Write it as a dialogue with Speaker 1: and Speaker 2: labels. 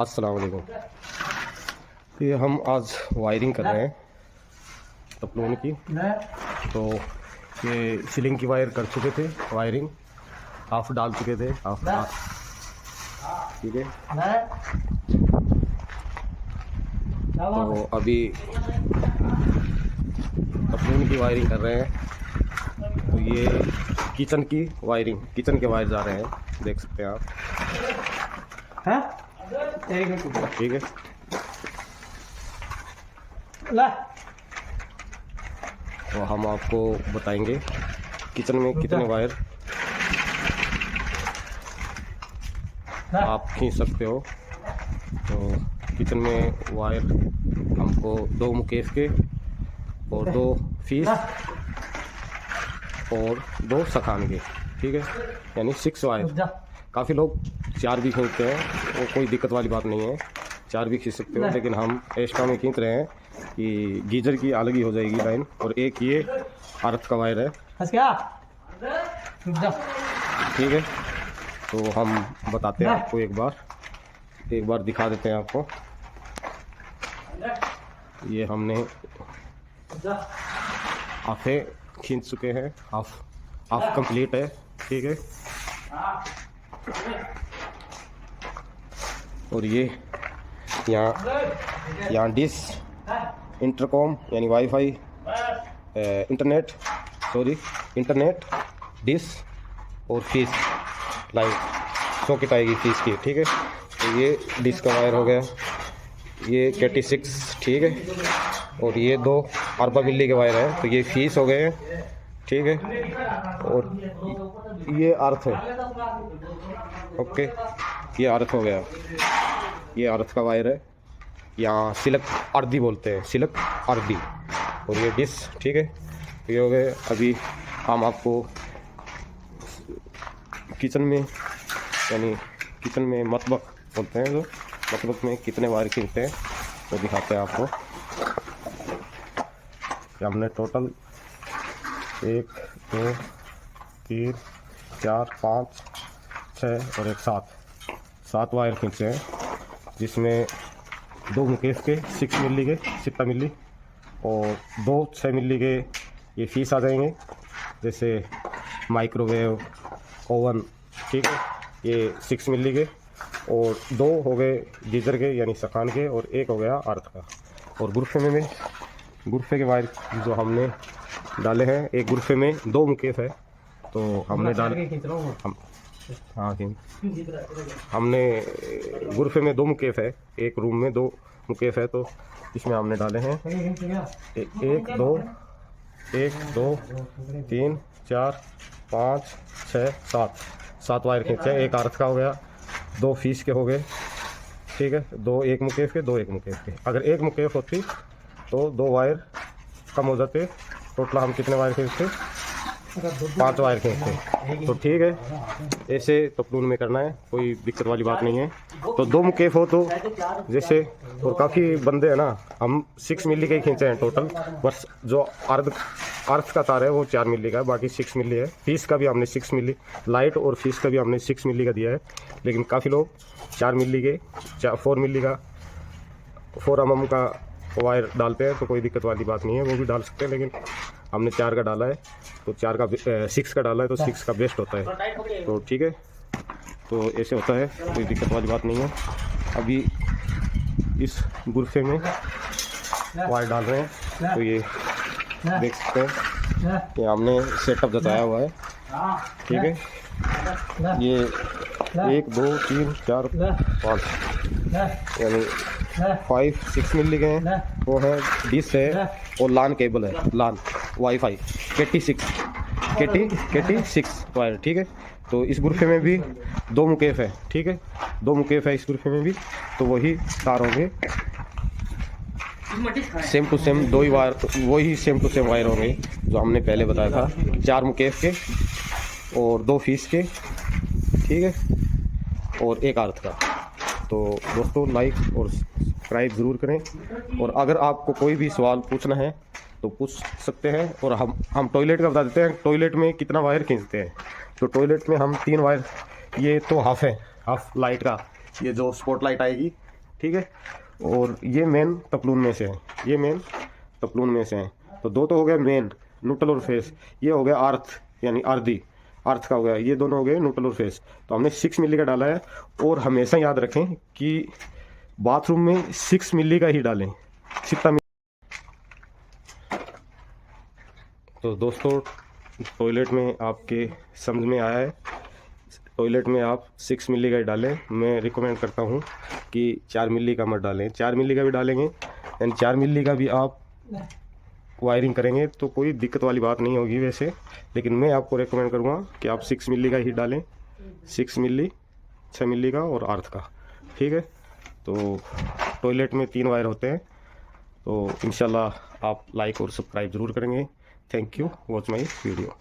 Speaker 1: अस्सलाम वालेकुम। ये हम आज वायरिंग कर रहे हैं तपलोन की। तो ये सीलिंग की वायर कर चुके थे, वायरिंग हाफ डाल चुके थे, हाफ ठीक है। तो अभी तपलोन की वायरिंग कर रहे हैं। तो ये किचन की वायरिंग, किचन के वायर जा रहे हैं, देख सकते हैं आप। ठीक है। तो हम आपको बताएंगे किचन में कितने वायर आप खींच सकते हो। तो किचन में वायर हमको 2 मुकेश के और 2 फीस और 2 सखान के, ठीक है, यानी 6 वायर। काफ़ी लोग 4 भी खींचते हैं, वो कोई दिक्कत वाली बात नहीं है, 4 भी खींच सकते हो। लेकिन हम एक्स्ट्रा में खींच रहे हैं कि गीजर की अलग ही हो जाएगी लाइन, और एक ये अर्थ का वायर है, ठीक है। तो हम बताते हैं आपको, एक बार दिखा देते हैं आपको। ये हमने हाफे खींच चुके हैं, हाफ कंप्लीट है, ठीक है। और ये यहाँ डिश, इंटरकॉम यानी वाईफाई, इंटरनेट, डिश और फीस लाइन सॉकेट आएगी फीस की, ठीक है। तो ये डिश का वायर हो गया, ये KT6, ठीक है। और ये 2 अरबा मिली के वायर है, तो ये फीस हो गए हैं, ठीक है। और ये अर्थ है, ओके, ये अर्थ हो गया, ये अर्थ का वायर है। यहाँ सिलक अर्दी बोलते हैं, सिलक अर्दी। और ये डिश, ठीक है, ये हो गए। अभी हम आपको किचन में, यानी किचन में मतबक बोलते हैं, जो मतबक में कितने वायर खींचते हैं तो दिखाते हैं आपको। हमने टोटल 1 2 3 4 5 6 और 1 7 वायर खींचे हैं, जिसमें 2 मुकेश के 6 मिली के 6 मिली और 2 6 मिली के ये फीस आ जाएंगे, जैसे माइक्रोवेव, ओवन, ठीक है, ये 6 मिली के। और 2 हो गए गीजर के यानी सखान के, और 1 हो गया अर्थ का। और गुरफे के वायर जो हमने डाले हैं, एक गुरफे में 2 मुकेश है, तो हमने हमने गुरफे में 2 मुकेफ है, एक रूम में 2 मुकेफ है, तो इसमें हमने डाले हैं 1 2 3 4 5 6 7 वायर खींचे। एक अर्थ का हो गया, 2 फीस के हो गए, ठीक है, 2 1 मुकेफ के, 2 1 मुकेफ के। अगर 1 मुकेफ होती तो 2 वायर कम हो जाते। टोटल हम कितने वायर खींचते? 5 वायर खींचते, तो ठीक है। ऐसे तपलून में करना है, कोई दिक्कत वाली बात नहीं है। तो 2 मुकेफ हो तो जैसे, और काफ़ी बंदे हैं ना, हम 6 मिली के ही खींचे हैं टोटल, बस जो अर्थ का तार है वो 4 मिली का है, बाकी 6 मिली है। फीस का भी हमने 6 मिली, लाइट और फीस का भी हमने 6 मिली का दिया है। लेकिन काफ़ी लोग 4 मिली के 4 मिली का 4 mm का वायर डालते हैं, तो कोई दिक्कत वाली बात नहीं है, वो भी डाल सकते हैं। लेकिन हमने 4 का डाला है, तो 6 का डाला है, तो 6 का बेस्ट होता है, तो ठीक है। तो ऐसे होता है, कोई दिक्कत वाली बात नहीं है। अभी इस गुरफे में वायर डाल रहे हैं, तो ये देख सकते हैं, ये हमने सेटअप जताया हुआ है, ठीक है। ये 1 2 3 4 5 यानी 5 6 मिली के हैं, वो है डिश है, और लान केबल है, लान वाईफाई KT6 वायर, ठीक है। तो इस गुरफे में भी 2 मुकेफ है, ठीक है, 2 मुकेफ है इस गुरफे में भी, तो वही तार होंगे सेम टू सेम, 2 ही वायर, वही सेम टू सेम वायर होंगे जो हमने पहले बताया था, 4 मुकेफ के और 2 फीस के, ठीक है, और 1 अर्थ का। तो दोस्तों, लाइक और सब्सक्राइब ज़रूर करें, और अगर आपको कोई भी सवाल पूछना है तो पूछ सकते हैं। और हम टॉयलेट का बता देते हैं, टॉयलेट में कितना वायर खींचते हैं। तो टॉयलेट में हम 3 वायर, ये तो हाफ है, हाफ लाइट का, ये जो स्पॉट लाइट आएगी ठीक है। और ये मेन तपलून में से है, ये मेन तपलून में से है। तो दो तो हो गया मेन, न्यूट्रल और फेस। ये हो गया अर्थ यानी अर्दी, अर्थ का हो गया। ये दोनों हो गए न्यूट्रल और फेस। तो हमने 6 मिली का डाला है। और हमेशा याद रखें कि बाथरूम में 6 मिली का ही डालें। कितना? तो दोस्तों टॉयलेट में आपके समझ में आया है, टॉयलेट में आप 6 मिली का ही डालें। मैं रिकमेंड करता हूँ कि 4 मिली का मत डालें। 4 मिली का भी डालेंगे यानी 4 मिली का भी आप वायरिंग करेंगे तो कोई दिक्कत वाली बात नहीं होगी वैसे, लेकिन मैं आपको रिकमेंड करूँगा कि आप 6 मिली का ही डालें। 6 मिली, 6 मिली का और अर्थ का, ठीक है। तो टॉयलेट में 3 वायर होते हैं। तो इंशाल्लाह आप लाइक और सब्सक्राइब ज़रूर करेंगे। Thank you, watch my video.